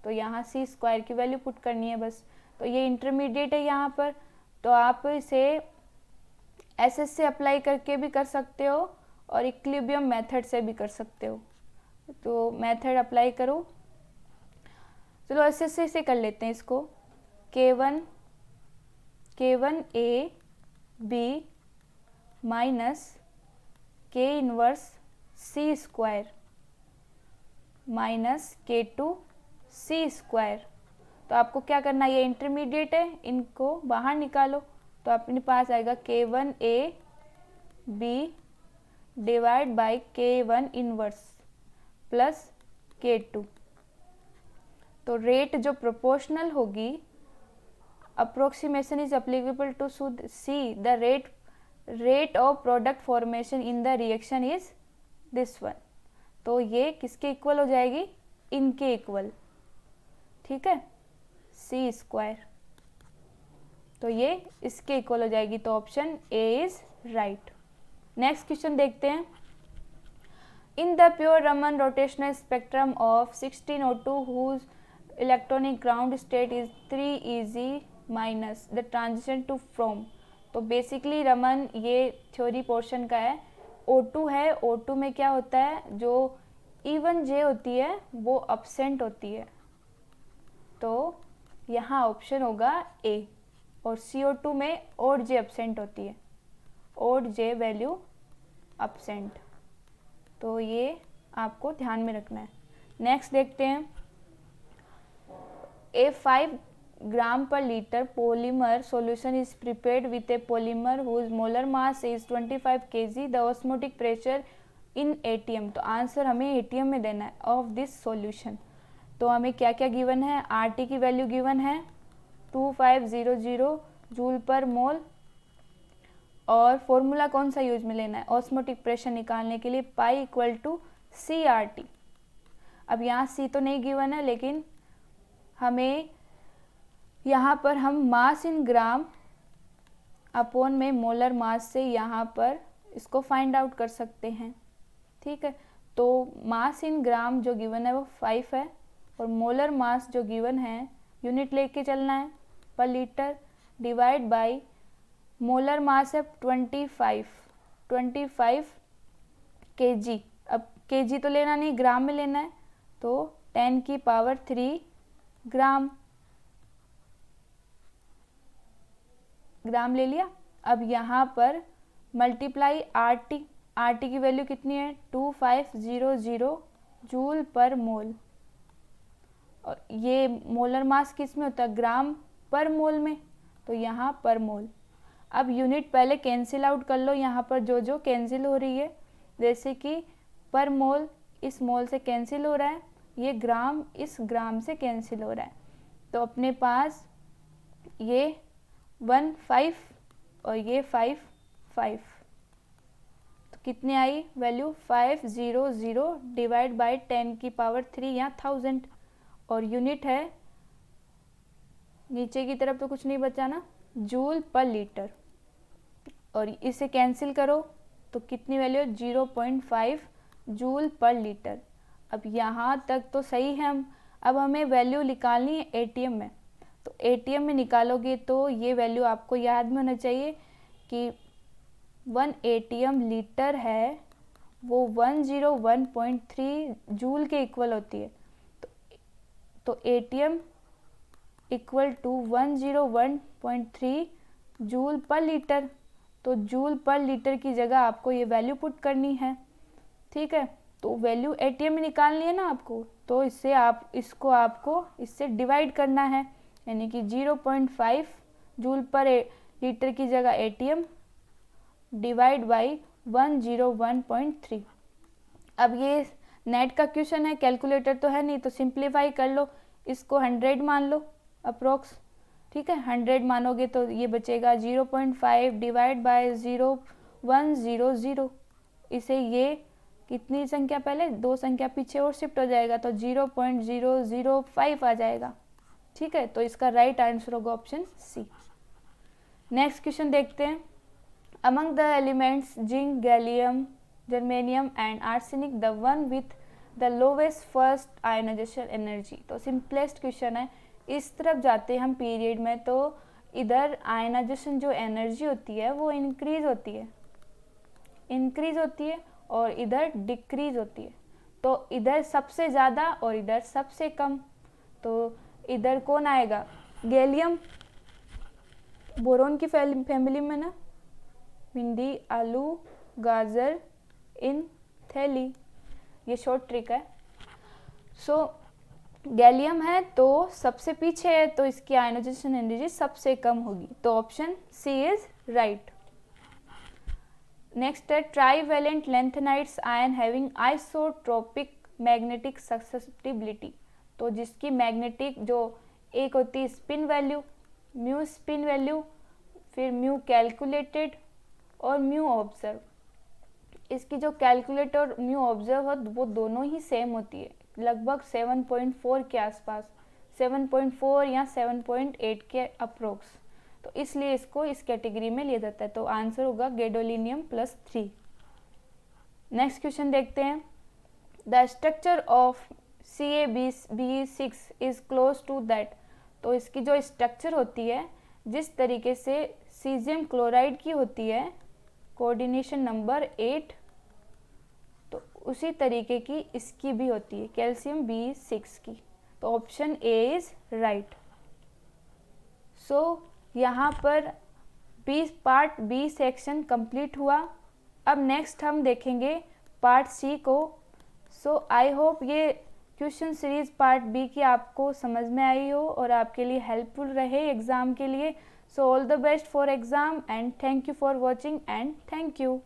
तो यहाँ C² की वैल्यू पुट करनी है बस। तो ये इंटरमीडिएट है यहाँ पर, तो आप इसे SS से अप्लाई करके भी कर सकते हो और इक्विलिब्रियम मेथड से भी कर सकते हो। तो मेथड अप्लाई करो, चलो SS से कर लेते हैं इसको। K1A B minus K inverse C² minus K2C²। तो आपको क्या करना है, ये इंटरमीडिएट है, इनको बाहर निकालो। तो अपने पास आएगा K1A B divide by K1 inverse plus K2। तो रेट जो प्रोपोर्शनल होगी, approximation is applicable to see the rate of product formation in the reaction is this one. तो ये किसके इक्वल हो जाएगी, इनके इक्वल। ठीक है, C², तो ये इसके इक्वल हो जाएगी। तो option A is right. Next question देखते हैं। In the pure Raman rotational spectrum of 16O2 whose electronic ground state is 3 EG minus the transition to from. तो बेसिकली रमन ये थ्योरी पोर्शन का है। O2 है, O2 में क्या होता है, जो E1J होती है वो अब्सेंट होती है। तो यहाँ ऑप्शन होगा ए। और CO2 में ओड J अब्सेंट होती है, ओड J वैल्यू अब्सेंट। तो ये आपको ध्यान में रखना है। नेक्स्ट देखते हैं। A 5 ग्राम पर litre polymer solution is prepared with a polymer whose molar mass is 25 kg. The osmotic pressure in ATM। तो आंसर हमें ATM में देना है ऑफ दिस सॉल्यूशन। तो हमें क्या क्या गिवन है, RT की वैल्यू गिवन है 2500 जूल पर मोल। और फॉर्मूला कौन सा यूज में लेना है, ऑस्मोटिक प्रेशर निकालने के लिए पाई इक्वल टू CRT। अब यहाँ C तो नहीं गिवन है, लेकिन हमें यहाँ पर हम मास इन ग्राम अपॉन में मोलर मास से यहाँ पर इसको फाइंड आउट कर सकते हैं। ठीक है, तो मास इन ग्राम जो गिवन है वो 5 है और मोलर मास जो गिवन है, यूनिट लेके चलना है पर litre, divide by molar mass है 25 kg। अब kg तो लेना नहीं, ग्राम में लेना है। तो 10⁻³ ग्राम ले लिया। अब यहाँ पर मल्टीप्लाई RT की वैल्यू कितनी है 2500 जूल पर मोल। और ये मोलर मास किस में होता है, ग्राम पर मोल में, तो यहाँ पर मोल। अब यूनिट पहले कैंसिल आउट कर लो, यहाँ पर जो जो कैंसिल हो रही है, जैसे कि पर मोल इस मोल से कैंसिल हो रहा है, ये ग्राम इस ग्राम से कैंसिल हो रहा है। तो अपने पास ये 15 और ये 5 तो कितनी आई वैल्यू 500 डिवाइड बाय 10⁻³ या 1000। और यूनिट है नीचे की तरफ तो कुछ नहीं बचा ना, जूल पर लीटर। और इसे कैंसिल करो तो कितनी वैल्यू 0.5 जूल पर लीटर। अब यहाँ तक तो सही है। अब हमें वैल्यू निकालनी है ATM में। तो एटीएम में निकालोगे तो ये वैल्यू आपको याद में होना चाहिए कि 1 एटीएम लीटर है वो 101.3 जूल के इक्वल होती है। तो ATM equal to 101.3 joule per litre. तो जूल पर लीटर की जगह आपको ये वैल्यू पुट करनी है, ठीक है। तो वैल्यू एटीएम में निकालनी है ना आपको, तो इससे आपको इससे डिवाइड करना है, यानी कि 0.5 जूल पर लीटर की जगह एटीएम डिवाइड बाई 101.3। अब ये नेट का क्वेश्चन है, कैलकुलेटर तो है नहीं, तो सिंप्लीफाई कर लो, इसको 100 मान लो अप्रोक्स, ठीक है। 100 मानोगे तो ये बचेगा 0.5 डिवाइड बाय 0.100। इसे ये कितनी संख्या पहले 2 संख्या पीछे और शिफ्ट हो जाएगा तो 0.005 आ जाएगा, ठीक है। तो इसका राइट आंसर होगा ऑप्शन सी। नेक्स्ट क्वेश्चन देखते हैं। Among the elements zinc, gallium, germanium and arsenic the one with the lowest first ionisation energy. तो सिंपलेस्ट क्वेश्चन है। इस तरफ जाते हैं हम पीरियड में तो इधर आयोनाइजेशन जो एनर्जी होती है वो इंक्रीज होती है और इधर डिक्रीज होती है। तो इधर सबसे ज़्यादा और इधर सबसे कम। तो इधर कौन आएगा? गैलियम, बोरोन की फैमिली में ना, भिंडी, आलू, गाजर इन थैली, ये शॉर्ट ट्रिक है। गैलियम है तो सबसे पीछे है तो इसकी आयोनाइजेशन एनर्जी सबसे कम होगी, तो option C is right. Next है trivalent lanthanides ion having isotropic magnetic susceptibility. तो जिसकी मैग्नेटिक जो एक होती है spin value, mu spin value, फिर म्यू कैलकुलेटेड और म्यू ऑब्जर्व। इसकी जो कैलकुलेट और म्यू ऑब्जर्व हो वो दोनों ही सेम होती है, लगभग 7.4 के आसपास, 7.4 या 7.8 के अप्रोक्स। तो इसलिए इसको इस कैटेगरी में लिया जाता है। तो आंसर होगा गैडोलिनियम +3। नेक्स्ट क्वेश्चन देखते हैं। The structure of CaBe6 is close to that. तो इसकी जो स्ट्रक्चर होती है जिस तरीके से सीजियम क्लोराइड की होती है, कोऑर्डिनेशन नंबर 8, तो उसी तरीके की इसकी भी होती है कैल्शियम B6 की। तो ऑप्शन ए इज राइट। यहाँ पर पार्ट बी सेक्शन कंप्लीट हुआ। अब नेक्स्ट हम देखेंगे पार्ट सी को। आई होप ये क्वेश्चन सीरीज पार्ट बी की आपको समझ में आई हो और आपके लिए हेल्पफुल रहे एग्ज़ाम के लिए। All the best for exam and thank you for watching and thank you.